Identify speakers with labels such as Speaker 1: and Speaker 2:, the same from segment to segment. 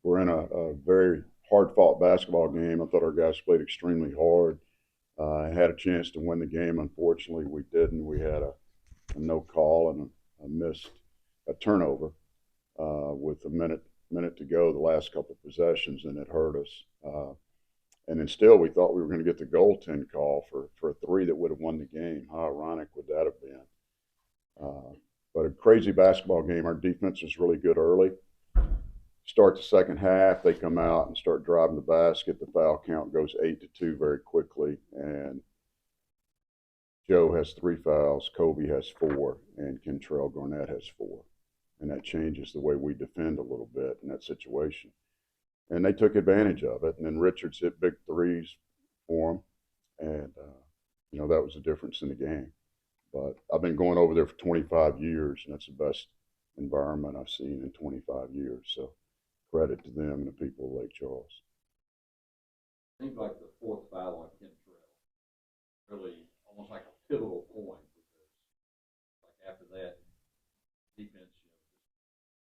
Speaker 1: we're in a very hard-fought basketball game. I thought our guys played extremely hard. Had a chance to win the game. Unfortunately, we didn't. We had a no call and a missed a turnover with a minute to go the last couple of possessions, and it hurt us. And then still, we thought we were going to get the goaltend call for a three that would have won the game. How ironic would that have been? But a crazy basketball game. Our defense was really good early. Start the second half, they come out and start driving the basket. The foul count goes 8-2 very quickly, and Joe has 3 fouls, Kobe has 4, and Kentrell Garnett has 4. And that changes the way we defend a little bit in that situation. And they took advantage of it. And then Richards hit big threes for them, and that was the difference in the game. But I've been going over there for 25 years, and that's the best environment I've seen in 25 years. So credit to them and the people of Lake Charles.
Speaker 2: Seems like the fourth foul on Kentrell really almost like a pivotal point, because like after that, defense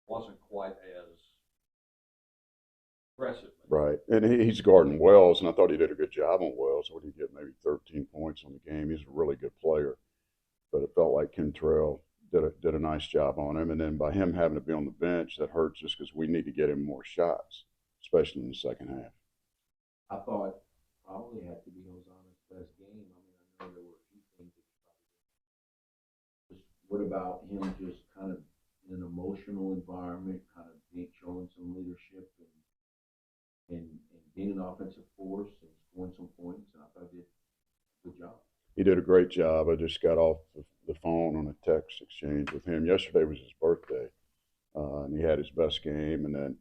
Speaker 2: wasn't quite as aggressive.
Speaker 1: Right, and he's guarding Wells, and I thought he did a good job on Wells. What did he get? Maybe 13 points on the game. He's a really good player, but it felt like Kentrell did a nice job on him. And then by him having to be on the bench, that hurts us because we need to get him more shots, especially in the second half.
Speaker 3: I thought probably had to be Hosanna's best game. I mean, I know there were a few things that you probably did. What about him just kind of in an emotional environment, kind of showing some leadership and being an offensive force and scoring some points? And I thought he did a good job.
Speaker 1: He did a great job. I just got off the phone on a text exchange with him. Yesterday was his birthday, and he had his best game. And then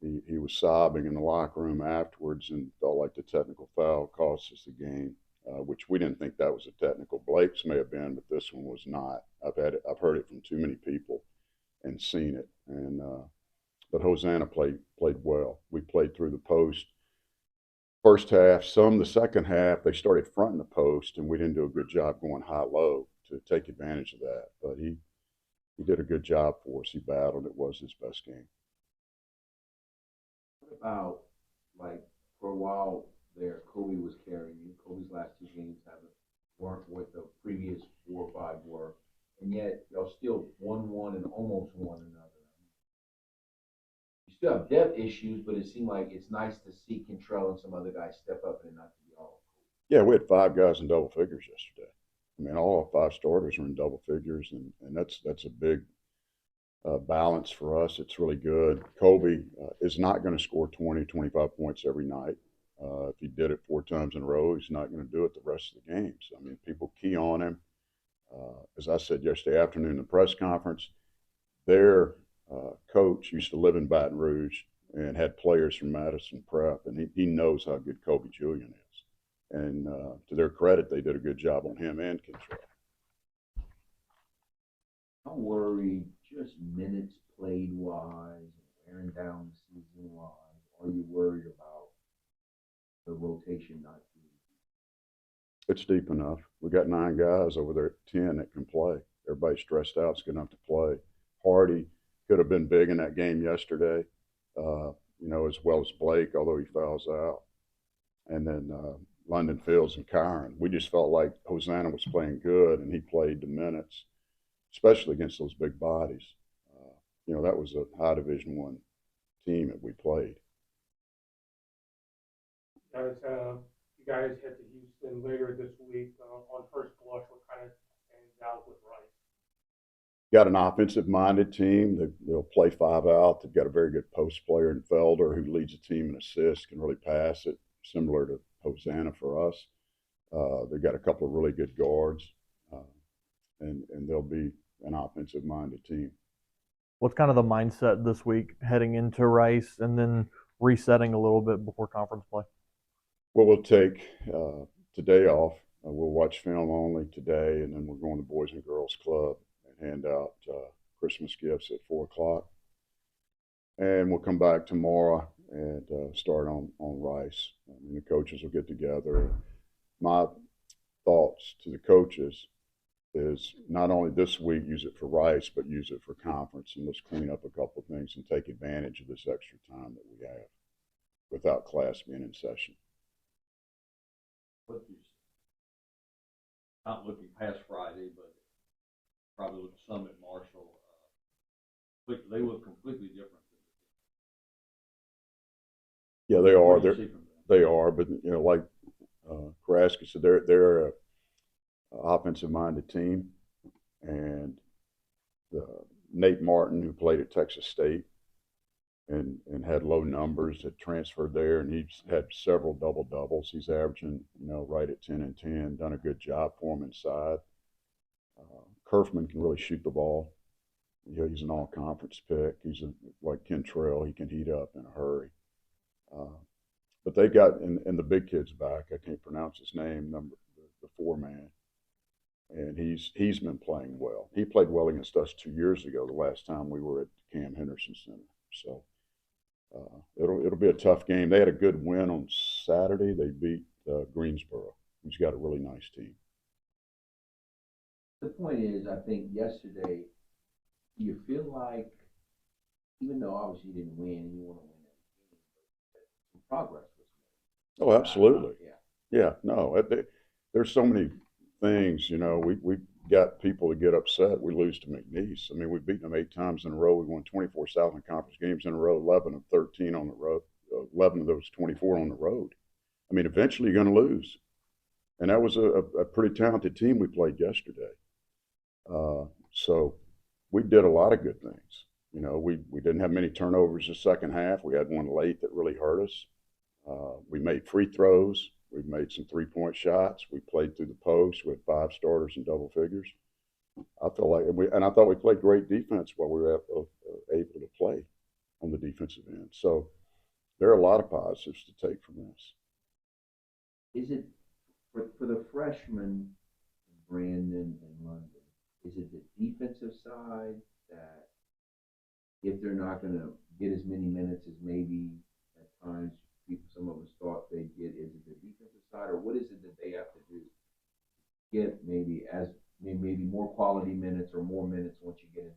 Speaker 1: he was sobbing in the locker room afterwards and felt like the technical foul cost us the game, which we didn't think that was a technical. Blake's may have been, but this one was not. I've heard it from too many people and seen it. And but Hosanna played well. We played through the post. First half, some the second half, they started fronting the post, and we didn't do a good job going high-low to take advantage of that. But he did a good job for us. He battled. It was his best game.
Speaker 3: What about, like, for a while there, Kobe was carrying you. Kobe's last 2 games weren't what the previous 4 or 5 were, and yet y'all still 1-1 and almost won another. You still have depth issues, but it seemed like it's nice to see Kentrell and some other guys step up and not to be all.
Speaker 1: Yeah, we had 5 guys in double figures yesterday. I mean, all 5 starters are in double figures, and that's a big balance for us. It's really good. Kobe is not going to score 20, 25 points every night. If he did it 4 times in a row, he's not going to do it the rest of the games. I mean, people key on him. As I said yesterday afternoon in the press conference, their coach used to live in Baton Rouge and had players from Madison Prep, and he knows how good Kobe Julian is. And to their credit, they did a good job on him and Kentrell.
Speaker 3: I'm worried just minutes played wise, wearing down the season wise. Are you worried about the rotation not being?
Speaker 1: It's deep enough. We got 9 guys over there at 10 that can play. Everybody's stressed out. It's good enough to play. Hardy could have been big in that game yesterday, as well as Blake, although he fouls out. And then London Fields and Kyron. We just felt like Hosanna was playing good, and he played the minutes, especially against those big bodies. That was a high Division I team that we played.
Speaker 4: You guys head to Houston later this week. On first blush, what kind of stands out with Rice?
Speaker 1: Got an offensive-minded team. They'll play 5 out. They've got a very good post player in Felder who leads the team in assists, can really pass it, similar to Hosanna for us. They've got a couple of really good guards, and they'll be an offensive-minded team.
Speaker 5: What's kind of the mindset this week heading into Rice and then resetting a little bit before conference play?
Speaker 1: Well, we'll take today off. We'll watch film only today, and then we're going to Boys and Girls Club and hand out Christmas gifts at 4 o'clock. And we'll come back tomorrow and start on Rice. I mean, the coaches will get together. My thoughts to the coaches is not only this week use it for Rice, but use it for conference, and let's clean up a couple of things and take advantage of this extra time that we have without class being in session.
Speaker 2: What you, not looking past Friday, but probably look some at Marshall. They look completely different.
Speaker 1: Yeah, they are.
Speaker 2: What do you see from them?
Speaker 1: They are, but you know, like Karaska said, they're a offensive-minded team, and Nate Martin, who played at Texas State and had low numbers, had transferred there, and he's had several double doubles. He's averaging, you know, right at 10 and 10. Done a good job for him inside. Kerfman can really shoot the ball. You know, he's an all-conference pick. He's like Kentrell. He can heat up in a hurry. But they got and the big kid's back. I can't pronounce his name. The 4-man, and he's been playing well. He played well against us 2 years ago. The last time we were at Cam Henderson Center. So it'll be a tough game. They had a good win on Saturday. They beat Greensboro, who's got a really nice team.
Speaker 3: The point is, I think yesterday, you feel like, even though obviously you didn't win and you want to win every game, but some progress was made.
Speaker 1: Oh, absolutely.
Speaker 3: Yeah.
Speaker 1: Yeah, no, there's so many things, you know, we got people to get upset. We lose to McNeese. I mean, we've beaten them 8 times in a row. We won 24 Southern Conference games in a row, 11 of 13 on the road, 11 of those 24 on the road. I mean, eventually you're going to lose. And that was a pretty talented team we played yesterday. So we did a lot of good things. You know, we didn't have many turnovers the second half. We had one late that really hurt us. We made free throws. We made some 3-point shots. We played through the post with 5 starters in double figures. I feel like I thought we played great defense while we were able to play on the defensive end. So there are a lot of positives to take from this.
Speaker 3: Is it for the freshmen, Brandon and London? Is it the defensive side that, if they're not going to get as many minutes as maybe at times some of us thought they'd get, is it the defensive side, or what is it that they have to do to get maybe more quality minutes or more minutes once you get into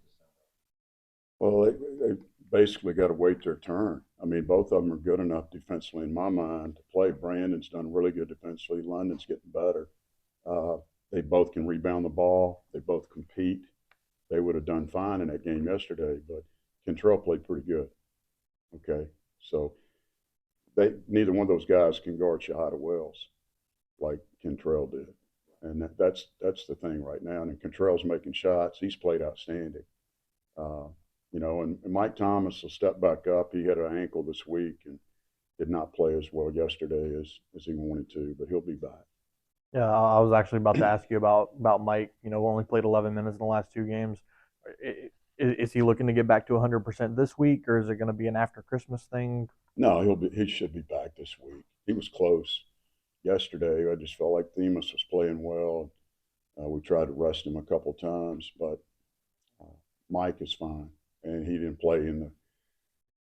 Speaker 3: summer?
Speaker 1: Well, they basically got to wait their turn. I mean, both of them are good enough defensively in my mind to play. Brandon's done really good defensively. London's getting better. They both can rebound the ball. They both compete. They would have done fine in that game yesterday, but Kentrell played pretty good. Okay, so neither one of those guys can guard Shahada Wells like Kentrell did, and that's the thing right now. And Kentrell's making shots. He's played outstanding. You know, and Mike Thomas will step back up. He had an ankle this week and did not play as well yesterday as he wanted to, but he'll be back.
Speaker 5: Yeah, I was actually about to ask you about Mike. You know, only played 11 minutes in the last 2 games. Is he looking to get back to 100% this week, or is it going to be an after Christmas thing?
Speaker 1: No, he should be back this week. He was close yesterday. I just felt like Themis was playing well. We tried to rest him a couple times, but Mike is fine, and he didn't play in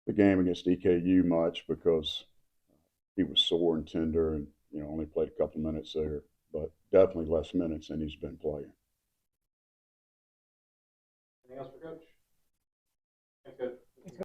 Speaker 1: the game against EKU much because he was sore and tender, and you know only played a couple minutes there, but definitely less minutes than he's been playing.
Speaker 4: Anything else for Coach? Thanks, Coach.